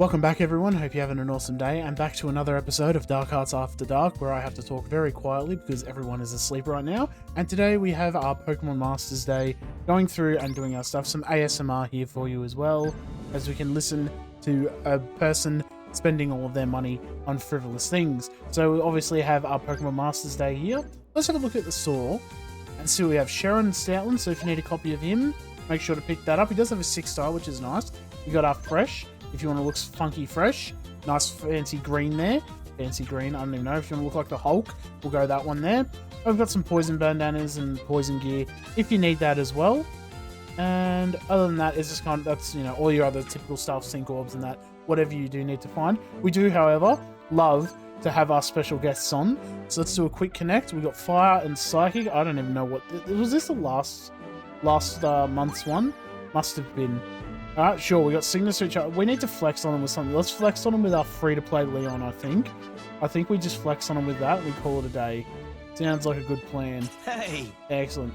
Welcome back everyone, hope you're having an awesome day, and back to another episode of Dark Arts After Dark, where I have to talk very quietly because everyone is asleep right now. And today we have our Pokemon Masters Day, going through and doing our stuff. Some ASMR here for you as well, as we can listen to a person spending all of their money on frivolous things. So we obviously have our Pokemon Masters Day here. Let's have a look at the store and see we have Sharon Stoutland, so if you need a copy of him, make sure to pick that up. He does have a 6-star, which is nice. We got our Fresh, if you want to look funky fresh. Nice fancy green there. Fancy green, I don't even know. If you want to look like the Hulk, we'll go that one there. I've got some poison bandanas and poison gear if you need that as well. And other than that, it's just kind of, that's, you know, all your other typical stuff, sync orbs and that, whatever you do need to find. We do, however, love to have our special guests on. So let's do a quick connect. We got Fire and Psychic. I don't even know what, was this the last month's one? Must have been. Alright, sure, we got Signature Charge. We need to flex on them with something. Let's flex on them with our free-to-play Leon, I think. I think we just flex on them with that and we call it a day. Sounds like a good plan. Hey! Excellent.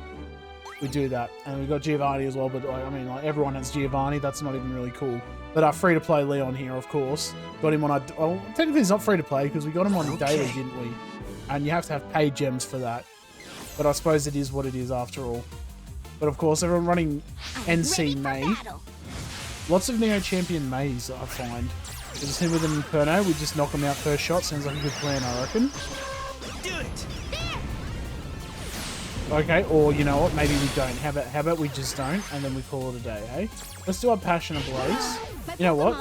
We do that. And we got Giovanni as well, but I mean, like, everyone has Giovanni. That's not even really cool. But our free-to-play Leon here, of course. Got him on our... Oh, technically he's not free-to-play because we got him on daily, didn't we? And you have to have paid gems for that. But I suppose it is what it is after all. But of course, everyone running NC May. Lots of Neo Champion Mays, I find. We just hit with an Inferno, we just knock them out first shot. Sounds like a good plan, I reckon. Do it. Okay, or you know what, maybe we don't. How about we just don't, and then we call it a day, eh? Let's do our Passion Ablaze. You know what?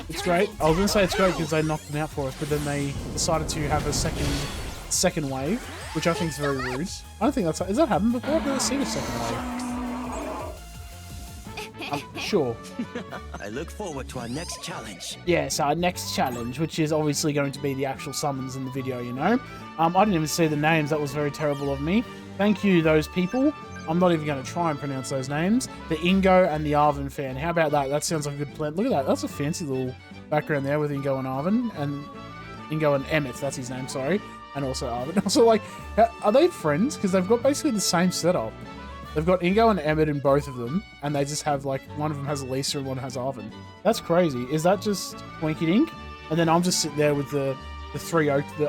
It's great. I was going to say it's great because they knocked them out for us, but then they decided to have a second wave, which I think is very rude. I don't think that's... Has that happened before? I've never seen a second wave. Sure. I look forward to our next challenge. Yes, our next challenge, which is obviously going to be the actual summons in the video, you know? I didn't even see the names. That was very terrible of me. Thank you, those people. I'm not even going to try and pronounce those names. The Ingo and the Arvin fan. How about that? That sounds like a good plan. Look at that. That's a fancy little background there with Ingo and Arvin. And Ingo and Emmett, that's his name, sorry. And also Arvin. Also, like, are they friends? Because they've got basically the same setup. They've got Ingo and Emmett in both of them, and they just have, like, one of them has Lisa and one has Arvin. That's crazy. Is that just Winky Dink? And then I'm just sitting there with the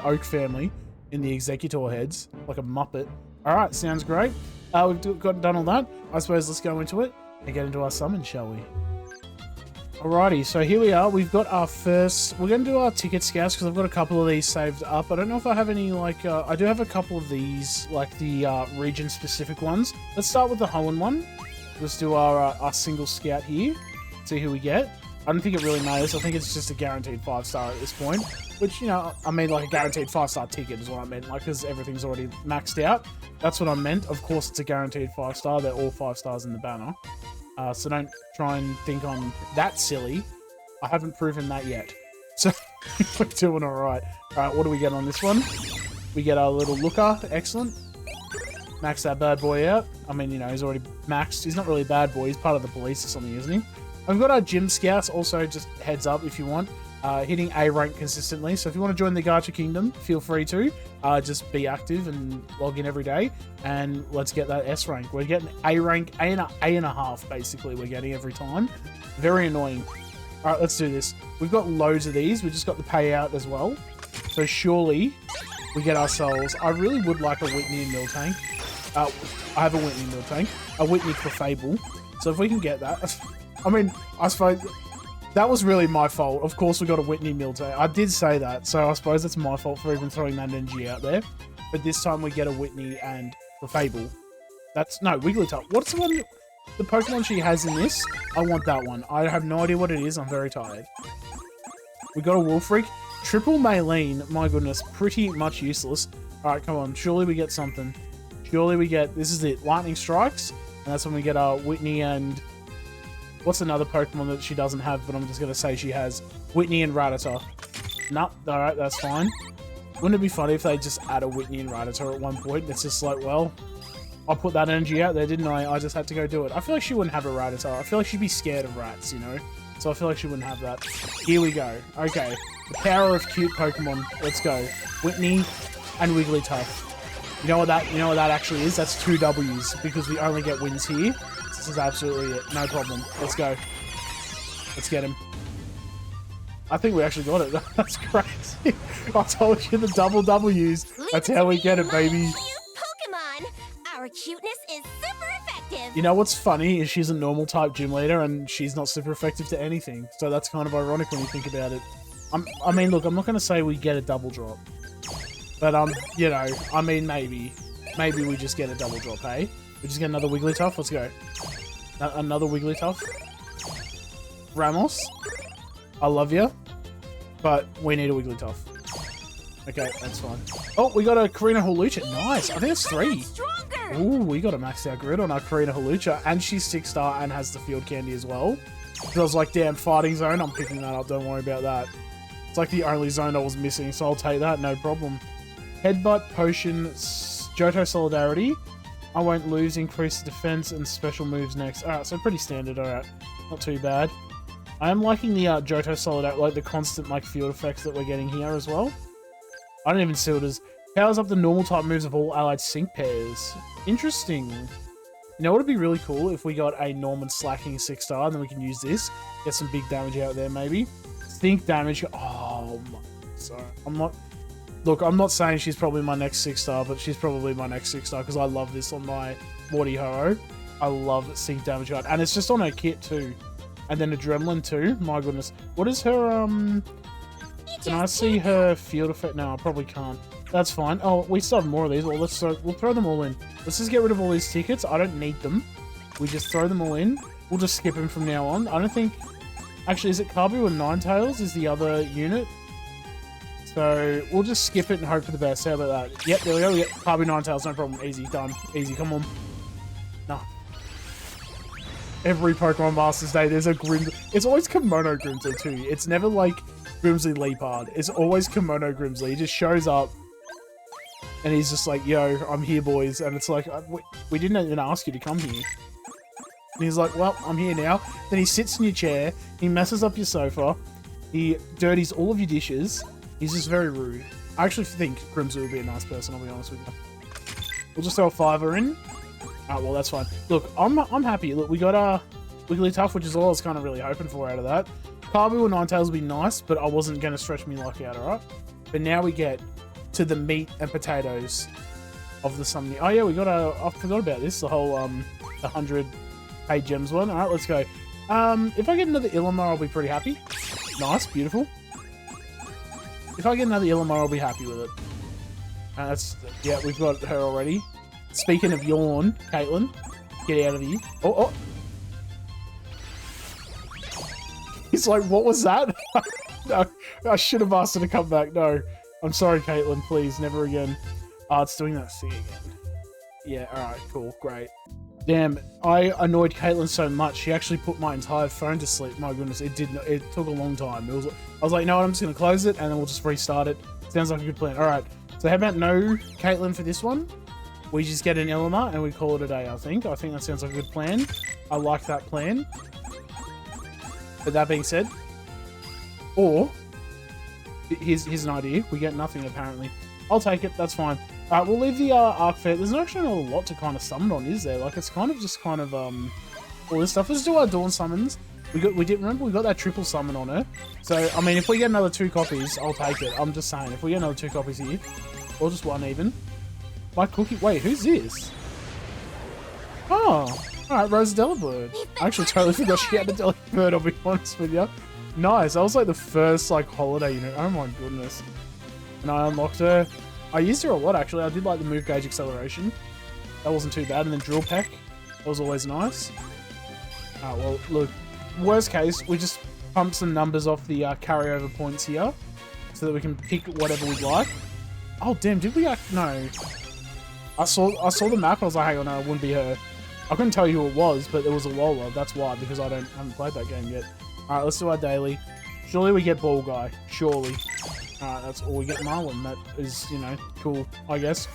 Oak family in the executor heads, like a Muppet. Alright, sounds great. We've done all that. I suppose let's go into it and get into our summon, shall we? Alrighty, so here we are. We've got our first... We're going to do our ticket scouts because I've got a couple of these saved up. I don't know if I have any, like... I do have a couple of these, like the region-specific ones. Let's start with the Hoenn one. Let's do our single scout here. See who we get. I don't think it really matters. I think it's just a guaranteed 5-star at this point. Which, you know, I mean, like a guaranteed 5-star ticket is what I meant. Like, because everything's already maxed out. That's what I meant. Of course, it's a guaranteed 5-star. They're all 5 stars in the banner. So don't try and think I'm that silly. I haven't proven that yet. So we're doing alright. Alright, what do we get on this one? We get our little Looker. Excellent. Max that bad boy out. I mean, you know, he's already maxed. He's not really a bad boy. He's part of the police or something, isn't he? I've got our Gym Scouts. Also, just heads up if you want. Hitting A rank consistently. So if you want to join the Gacha Kingdom, feel free to. Just be active and log in every day. And let's get that S rank. We're getting A rank, A and a half, basically, we're getting every time. Very annoying. Alright, let's do this. We've got loads of these. We just got the payout as well. So surely we get ourselves... I really would like a Whitney and Miltank. I have a Whitney and Miltank. A Whitney Clefable. So if we can get that... I mean, I suppose... That was really my fault. Of course we got a Whitney Miltank. I did say that, so I suppose it's my fault for even throwing that energy out there. But this time we get a Whitney and Clefable. That's... No, Wigglytuff. What's the one... The Pokemon she has in this? I want that one. I have no idea what it is. I'm very tired. We got a Wolfreak. Triple Maylene. My goodness. Pretty much useless. Alright, come on. Surely we get something. Surely we get... This is it. Lightning Strikes. And that's when we get our Whitney and... What's another Pokemon that she doesn't have, but I'm just going to say she has? Whitney and Rattata. Nah, alright, that's fine. Wouldn't it be funny if they just add a Whitney and Rattata at one point? It's just like, well, I put that energy out there, didn't I? I just had to go do it. I feel like she wouldn't have a Rattata. I feel like she'd be scared of rats, you know? So I feel like she wouldn't have that. Here we go. Okay. The power of cute Pokemon. Let's go. Whitney and Wigglytuff. You know what that actually is? That's 2 W's because we only get wins here. This is absolutely it. No problem. Let's go. Let's get him. I think we actually got it. That's crazy. I told you the double W's. That's how we get it, baby. Pokemon. Our cuteness is super effective. You know what's funny is she's a normal type gym leader and she's not super effective to anything. So that's kind of ironic when you think about it. I mean, look, I'm not going to say we get a double drop. But, you know, I mean, maybe we just get a double drop, hey? We just get another Wigglytuff. Let's go. Another Wigglytuff. Ramos. I love you. But we need a Wigglytuff. Okay, that's fine. Oh, we got a Karina Hawlucha. Nice. I think it's 3. Ooh, we got a maxed out grid on our Karina Hawlucha. And she's 6-star and has the field candy as well. So I was like, damn, fighting zone. I'm picking that up. Don't worry about that. It's like the only zone I was missing. So I'll take that. No problem. Headbutt, Potion, Johto Solidarity. I won't lose. Increase defense and special moves next. Alright, so pretty standard. Alright. Not too bad. I am liking the Johto Solidarity, like the constant like field effects that we're getting here as well. I don't even see what it is. Powers up the normal type moves of all allied sync pairs. Interesting. You know what would be really cool if we got a Norman slacking 6-star and then we can use this. Get some big damage out there maybe. Sync damage. Oh my. Sorry. Look, I'm not saying she's probably my next 6-star, but she's probably my next 6-star because I love this on my Morty Ho. I love sync damage out. And it's just on her kit too. And then Adrenaline too. My goodness. What is her, Can I see her field effect? No, I probably can't. That's fine. Oh, we still have more of these. Well, we'll throw them all in. Let's just get rid of all these tickets. I don't need them. We just throw them all in. We'll just skip them from now on. I don't think... Actually, is it Kabu and Ninetales is the other unit? So, we'll just skip it and hope for the best. How about that? Yep, there we go. We get Kabu, Ninetales. No problem. Easy. Done. Easy. Come on. No. Every Pokemon Masters Day, there's a Grimsley. It's always Kimono Grimsley too. It's never like Grimsley Leapard. It's always Kimono Grimsley. He just shows up and he's just like, yo, I'm here, boys. And it's like, we didn't even ask you to come here. And he's like, well, I'm here now. Then he sits in your chair. He messes up your sofa. He dirties all of your dishes. He's just very rude. I actually think Grimsley would be a nice person, I'll be honest with you. We'll just throw a 5er in. Oh, well, that's fine. Look, I'm happy. Look, we got our Wigglytuff, which is all I was kind of really hoping for out of that. Kabu or Ninetales would be nice, but I wasn't going to stretch me luck out, alright? But now we get to the meat and potatoes of the summoning. Oh, yeah, we got I forgot about this, the whole, 100 paid gems one. Alright, let's go. If I get another Illimar, I'll be pretty happy. Nice, beautiful. If I get another Illimar, I'll be happy with it. Yeah, we've got her already. Speaking of yawn, Caitlin, get out of here. Oh. He's like, what was that? No, I should have asked her to come back. No, I'm sorry, Caitlin, please, never again. Oh, it's doing that thing again. Yeah, alright, cool, great. Damn, I annoyed Caitlin so much, she actually put my entire phone to sleep. My goodness, it took a long time. I was like, no, I'm just going to close it, and then we'll just restart it. Sounds like a good plan. Alright, so how about no Caitlin for this one? We just get an Illimar and we call it a day, I think. I think that sounds like a good plan. I like that plan. But that being said, or, here's an idea. We get nothing, apparently. I'll take it. That's fine. We'll leave the Arc Fair. There's actually not a lot to kind of summon on, is there? Like, it's kind of just kind of, all this stuff. Let's do our Dawn summons. Remember, we got that triple summon on her. So, I mean, if we get another 2 copies, I'll take it. I'm just saying, if we get another 2 copies here, or just 1 even. My cookie. Wait, who's this? Oh, alright, Rose Delibird. I actually totally forgot she had a Delibird, I'll be honest with you. Nice, that was like the first like holiday unit. Oh my goodness. And I unlocked her. I used her a lot actually. I did like the move gauge acceleration. That wasn't too bad. And then Drill Peck. That was always nice. Well, look. Worst case, we just pump some numbers off the carryover points here. So that we can pick whatever we like. Oh damn, did we no. I saw the map, I was like, hang on, no, it wouldn't be her. I couldn't tell you who it was, but it was a Lola, that's why, because I haven't played that game yet. Alright, let's do our daily. Surely we get Ball Guy, surely. Alright, that's all we get Marlin, that is, you know, cool, I guess.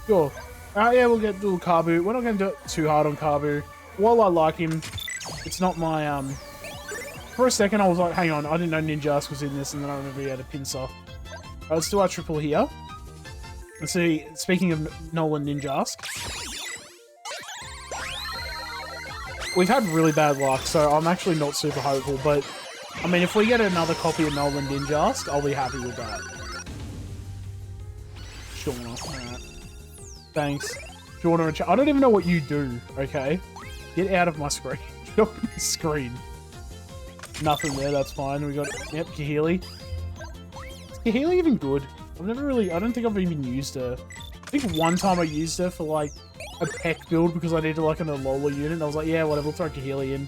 Sure. Alright, yeah, we'll get little Kabu. We're not going to do it too hard on Kabu. While I like him, it's not my, For a second, I was like, hang on, I didn't know Ninjask was in this, and then I remember he had a Pinsir. Alright, let's do our triple here. Let's see, speaking of Nolan Ninjask, we've had really bad luck, so I'm actually not super hopeful, but I mean, if we get another copy of Nolan Ninjask, I'll be happy with that. Shauna, alright. Thanks. Shauna and I don't even know what you do, okay? Get out of my screen. Get off my screen. Nothing there, that's fine. We got, yep, Kahili. Is Kahili even good? I've never really, I don't think I've even used her. I think one time I used her for like a peck build because I needed like an Alola unit. And I was like, yeah, whatever, we'll throw Kahili in.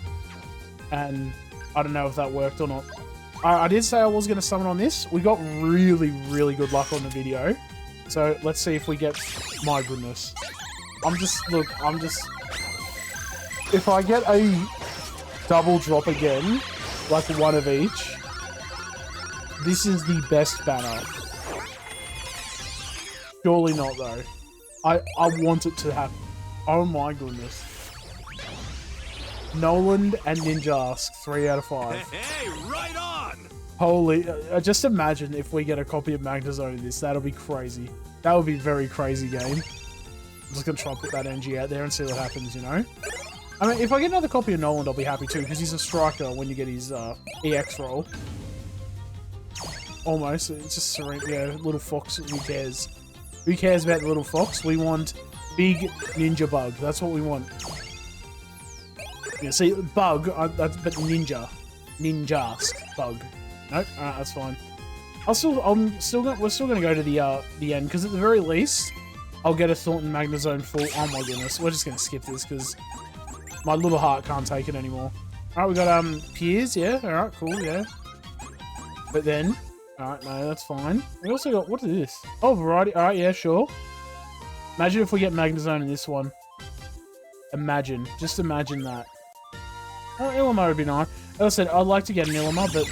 And I don't know if that worked or not. I did say I was going to summon on this. We got really, really good luck on the video. So let's see if we get, my goodness. If I get a double drop again, like one of each, this is the best banner. Surely not, though. I want it to happen. Oh my goodness. Noland and Ninjask, 3 out of 5. Hey, right on! Holy, just imagine if we get a copy of Magnezone in this. That'll be crazy. That would be a very crazy game. I'm just going to try and put that NG out there and see what happens, you know? I mean, if I get another copy of Noland, I'll be happy too, because he's a striker when you get his EX roll. Almost. It's just Serena. Yeah, little fox. Who cares? Who cares about the little fox? We want big ninja bug. That's what we want. Yeah, see, bug, but ninja. Ninjask bug. Nope, alright, that's fine. We're still gonna go to the end, because at the very least, I'll get a Thornton Magnezone full. Oh my goodness, we're just gonna skip this, because my little heart can't take it anymore. Alright, we got, Piers, yeah, alright, cool, yeah. But then, alright, no, that's fine. We also got, what is this? Oh, variety, alright, yeah, sure. Imagine if we get Magnezone in this one. Imagine, just imagine that. Oh, Ilima would be nice. As I said, I'd like to get an Ilima, but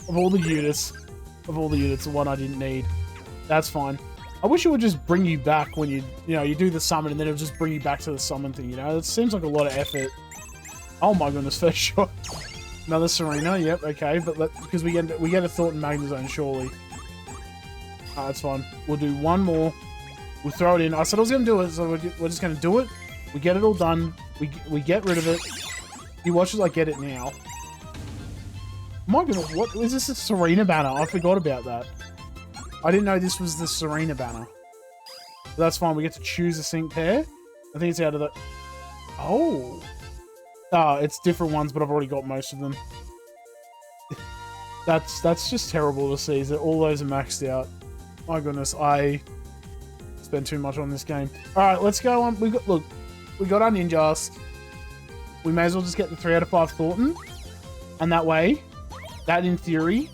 of all the units, the one I didn't need. That's fine. I wish it would just bring you back when you do the summon, and then it'll just bring you back to the summon thing, you know? It seems like a lot of effort. Oh my goodness, first shot. Another Serena, yep, okay, but because we get a Thornton Magnezone, surely. That's fine. We'll do one more. We'll throw it in. I said I was going to do it, so we're just going to do it. We get it all done. We get rid of it. You watch as I get it now. My goodness, what is this? A Serena banner? I forgot about that. I didn't know this was the Serena banner. But that's fine. We get to choose a sync pair. I think it's out of the... Oh. Oh, it's different ones, but I've already got most of them. That's just terrible to see, that all those are maxed out. My goodness, I spent too much on this game. Alright, let's go on. We got our Ninjask. We may as well just get the 3 out of 5 Thornton. And that way, that in theory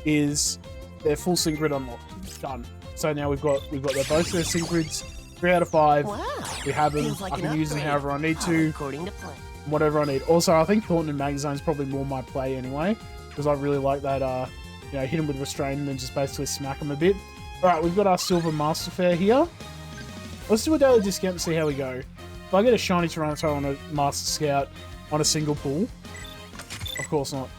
is their full sync grid unlocked. Done. So now we've got both their sync grids, 3 out of 5. Wow. We have them. Like I can use them however I need to. According to plan. Whatever I need. Also, I think Thornton and Magnezone is probably more my play anyway, because I really like that, hit him with restraint and then just basically smack him a bit. Alright, we've got our Silver Master Fair here. Let's do a daily discount and see how we go. If I get a shiny Tyranitar on a Master Scout on a single pull, of course not.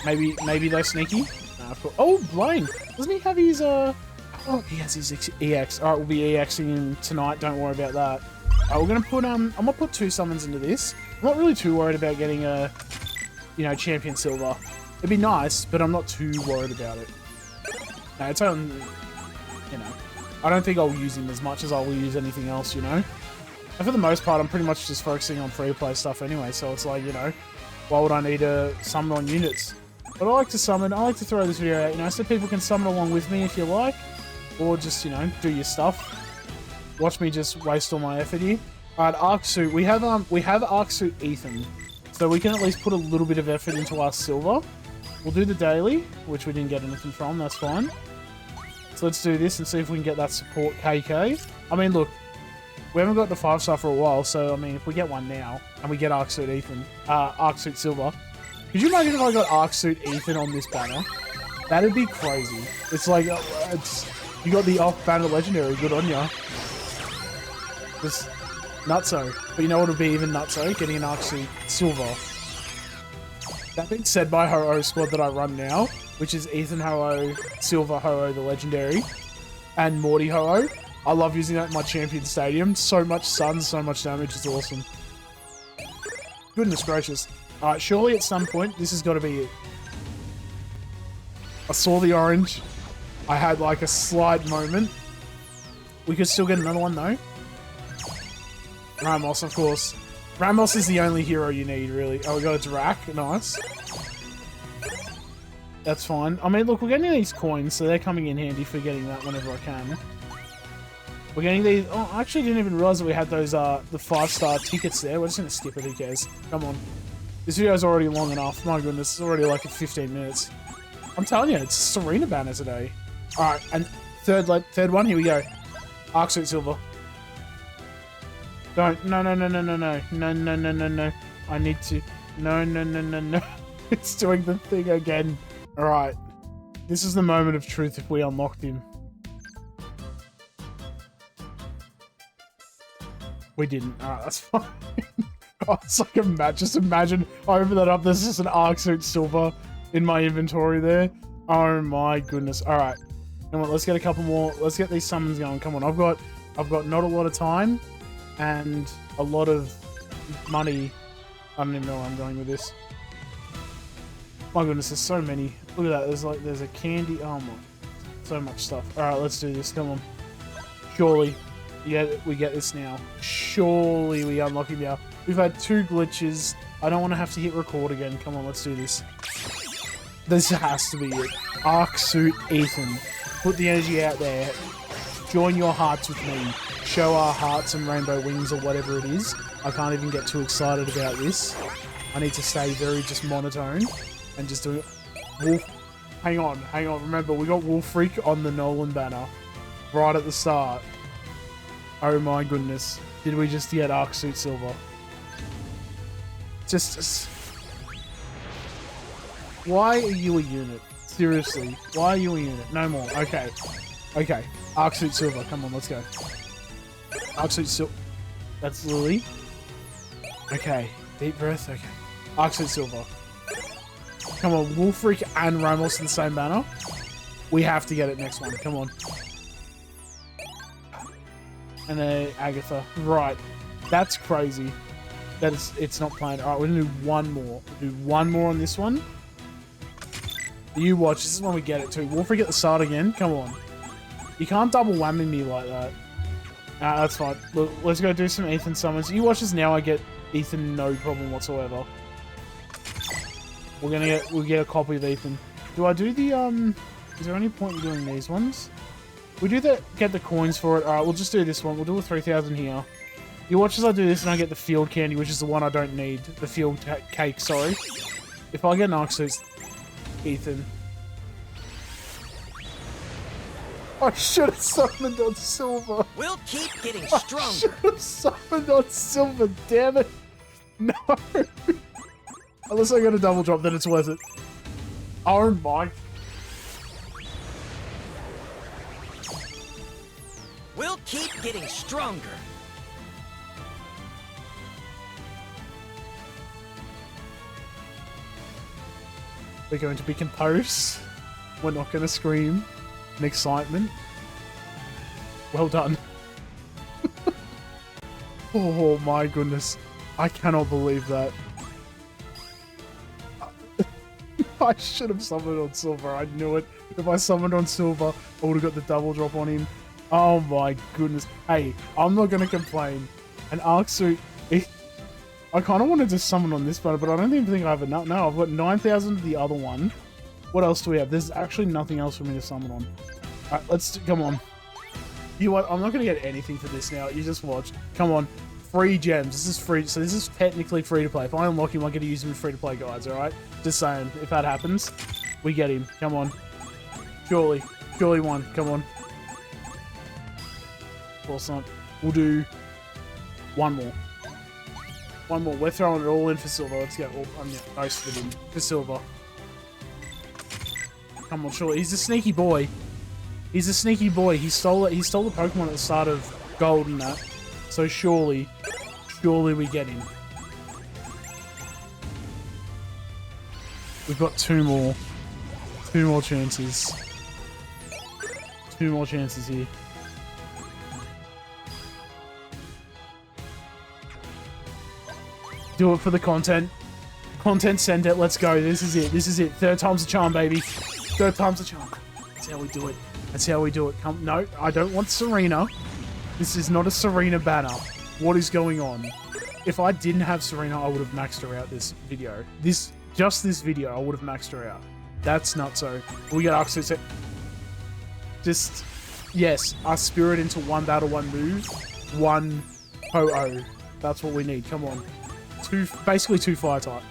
Maybe they're sneaky. Nah, of course. Oh, Blaine! Doesn't he have his, Oh, he has his EX. Alright, we'll be EXing him tonight, don't worry about that. Alright, we're gonna put, I'm gonna put 2 summons into this. I'm not really too worried about getting a, Champion Silver. It'd be nice, but I'm not too worried about it. No, it's only, I don't think I'll use him as much as I will use anything else, And for the most part, I'm pretty much just focusing on free-to-play stuff anyway, so it's like, why would I need to summon on units? But I like to summon, I like to throw this video out, so people can summon along with me if you like, or just, do your stuff. Watch me just waste all my effort here. Alright, Arc Suit. We have Arc Suit Ethan, so we can at least put a little bit of effort into our silver. We'll do the daily, which we didn't get anything from, that's fine. So let's do this and see if we can get that support KK. I mean, look, we haven't got the 5-star for a while, so, I mean, if we get one now, and we get Arc Suit Ethan, Arc Suit Silver, could you imagine if I got Arc Suit Ethan on this banner? That'd be crazy. It's like, you got the off-banner legendary, good on ya. Just nutso. But you know what would be even nutso? Getting an Arc Suit Silver. That being said, my Ho-Oh squad that I run now, which is Ethan Ho-Oh, Silver Ho-Oh the legendary, and Morty Ho-Oh, I love using that in my champion stadium. So much sun, so much damage, it's awesome. Goodness gracious. Alright, surely at some point, this has got to be it. I saw the orange. I had like a slight moment. We could still get another one though. Ramos, of course. Ramos is the only hero you need, really. Oh, we got a Drak. Nice. That's fine. I mean, look, we're getting these coins, so they're coming in handy for getting that whenever I can. We're getting these... Oh, I actually didn't even realize that we had those, the 5-star tickets there. We're just going to skip it, who cares? Come on. This video's already long enough. My goodness, it's already like at 15 minutes. I'm telling you, it's Serena banner today. Alright, and third one, here we go. Arc Suit Silver. Don't. No. No. I need to... No. It's doing the thing again. Alright. This is the moment of truth if we unlocked him. We didn't. Alright, that's fine. Oh, it's like a match. Just imagine I open that up. There's just an Arc Suit Silver in my inventory there. Oh my goodness. Alright. Come on, let's get a couple more. Let's get these summons going. Come on. I've got not a lot of time and a lot of money. I don't even know where I'm going with this. My goodness, there's so many. Look at that. There's a candy. Oh my. So much stuff. Alright, let's do this. Come on. Surely. Yeah, we get this now. Surely we unlock him now. We've had 2 glitches. I don't want to have to hit record again. Come on, let's do this. This has to be it. Arc Suit Ethan. Put the energy out there. Join your hearts with me. Show our hearts and rainbow wings or whatever it is. I can't even get too excited about this. I need to stay very just monotone and just do it. Wolf. Hang on. Remember, we got Wolf Freak on the Nolan banner right at the start. Oh my goodness. Did we just get Arc Suit Silver? Just... Why are you a unit? Seriously. Why are you a unit? No more. Okay. Arc Suit Silver. Come on, let's go. Arc Suit Silver. That's Lily. Okay. Deep breath. Okay. Arc Suit Silver. Come on, Wolf Freak and Ramos in the same banner. We have to get it next one. Come on. And then Agatha. Right. That's crazy. It's not planned. Alright, we're gonna do one more. We'll do one more on this one. You watch. This is when we get it too. We'll forget the start again. Come on. You can't double whammy me like that. Nah, that's fine. Look, let's go do some Ethan summons. You watch this now. I get Ethan no problem whatsoever. We'll get a copy of Ethan. Do I do the Is there any point in doing these ones? We do get the coins for it. Alright, we'll just do this one. We'll do a 3,000 here. You watch as I do this and I get the field candy, which is the one I don't need. The field cake, sorry. If I get an Arc Suit Ethan. I should have summoned on Silver. We'll keep getting I stronger. should have summoned on Silver, damn it. No. Unless I get a double drop, then it's worth it. Oh my. We'll keep getting stronger. We're going to be composed. We're not going to scream in excitement. Well done. Oh my goodness. I cannot believe that. I should have summoned on Silver. I knew it. If I summoned on Silver, I would have got the double drop on him. Oh my goodness. Hey, I'm not going to complain. An Arc Suit... I kind of wanted to summon on this banner, but I don't even think I have enough. No, I've got 9,000 the other one. What else do we have? There's actually nothing else for me to summon on. Alright, let's... Come on. You know what? I'm not going to get anything for this now. You just watch. Come on. Free gems. This is free. So this is technically free to play. If I unlock him, I'm going to use him in free to play guides, alright? Just saying. If that happens, we get him. Come on. Surely. Surely one. Come on. Of course not. We'll do one more. One more. We're throwing it all in for Silver. Let's go. Most of it in for Silver. Come on, surely. He's a sneaky boy. He's a sneaky boy. He stole it. He stole the Pokemon at the start of Gold and that. So surely we get him. We've got two more. Two more chances. Two more chances here. Do it for the content. Content center. Let's go. This is it. This is it. Third time's a charm, baby. Third time's a charm. That's how we do it. That's how we do it. Come. No, I don't want Serena. This is not a Serena banner. What is going on? If I didn't have Serena, I would have maxed her out this video. Just this video, I would have maxed her out. That's not so. We got Axis. Just, yes, our spirit into one battle, one move, one Ho-Oh. That's what we need. Come on. Basically two fire type.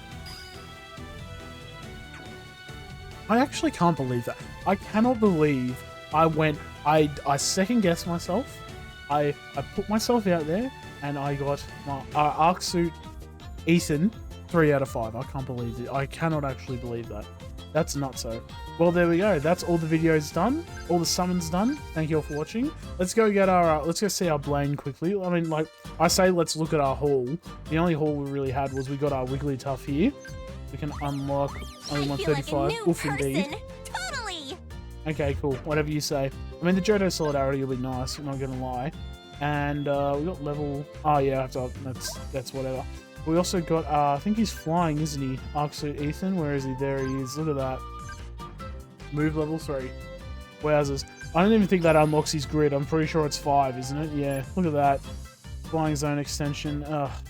I actually can't believe that. I cannot believe I second guessed myself. I put myself out there and I got my Arc Suit Ethan 3 out of 5. I can't believe it. I cannot actually believe that. That's not so. Well, there we go. That's all the videos done. All the summons done. Thank you all for watching. Let's go get our, let's go see our Blaine quickly. I mean, like, I say let's look at our haul. The only haul we really had was we got our Wigglytuff here. We can unlock only 135. Like Oof, indeed. Totally. Okay, cool. Whatever you say. I mean, the Johto Solidarity will be nice. I'm not gonna lie. And we got level. Oh yeah, I have to, that's whatever. We also got. I think he's flying, isn't he? Arc Suit Ethan. Where is he? There he is. Look at that. Move level 3. Wowzers. I don't even think that unlocks his grid. I'm pretty sure it's 5, isn't it? Yeah. Look at that. Flying zone extension.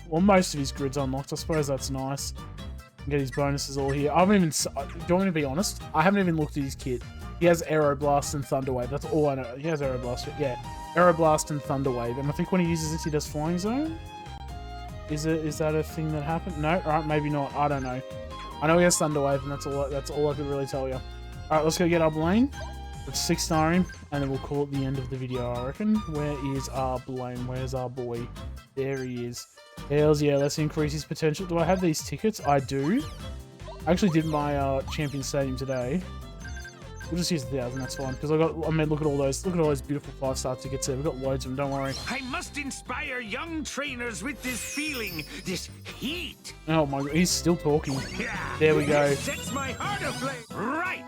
Well, most of his grid's unlocked. I suppose that's nice. Get his bonuses all here. I haven't even. Do you want me to be honest? I haven't even looked at his kit. He has Aeroblast and Thunderwave. That's all I know. He has Aeroblast. Yeah, Aeroblast and Thunderwave. And I think when he uses this, he does Flying Zone. Is that a thing that happened? No. All right, maybe not. I don't know. I know he has Thunderwave, and that's all I could really tell you. All right, let's go get our Blaine. Let's 6-star him, and then we'll call it the end of the video, I reckon. Where is our Blaine? Where's our boy? There he is. Hells yeah, let's increase his potential. Do I have these tickets? I do. I actually did my Champion Stadium today. We'll just use 1,000, that's fine. Because I mean, look at all those beautiful 5-star tickets there. We've got loads of them, don't worry. I must inspire young trainers with this feeling, this heat. Oh my god, he's still talking. Yeah. There we go. It sets my heart aflame. Right.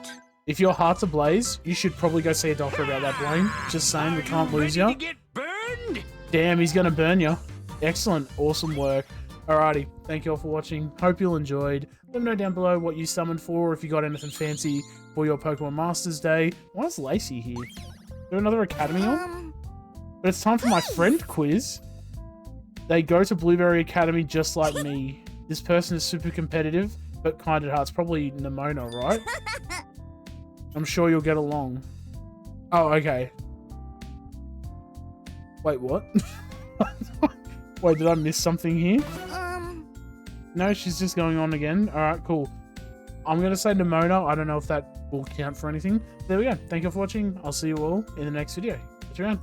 If your heart's ablaze, you should probably go see a doctor about that, Blaine. Just saying, we can't lose you. Ready to get burned? Damn, he's gonna burn you. Excellent, awesome work. Alrighty, thank you all for watching. Hope you all enjoyed. Let me know down below what you summoned for, or if you got anything fancy for your Pokemon Masters Day. Why is Lacey here? Is there another Academy on? But it's time for my friend quiz. They go to Blueberry Academy just like me. This person is super competitive, but kind at heart. It's probably Nimona, right? I'm sure you'll get along. Oh, okay. Wait, what? Wait, did I miss something here? No, she's just going on again. Alright, cool. I'm going to say Nimona. I don't know if that will count for anything. There we go. Thank you for watching. I'll see you all in the next video. Catch you around.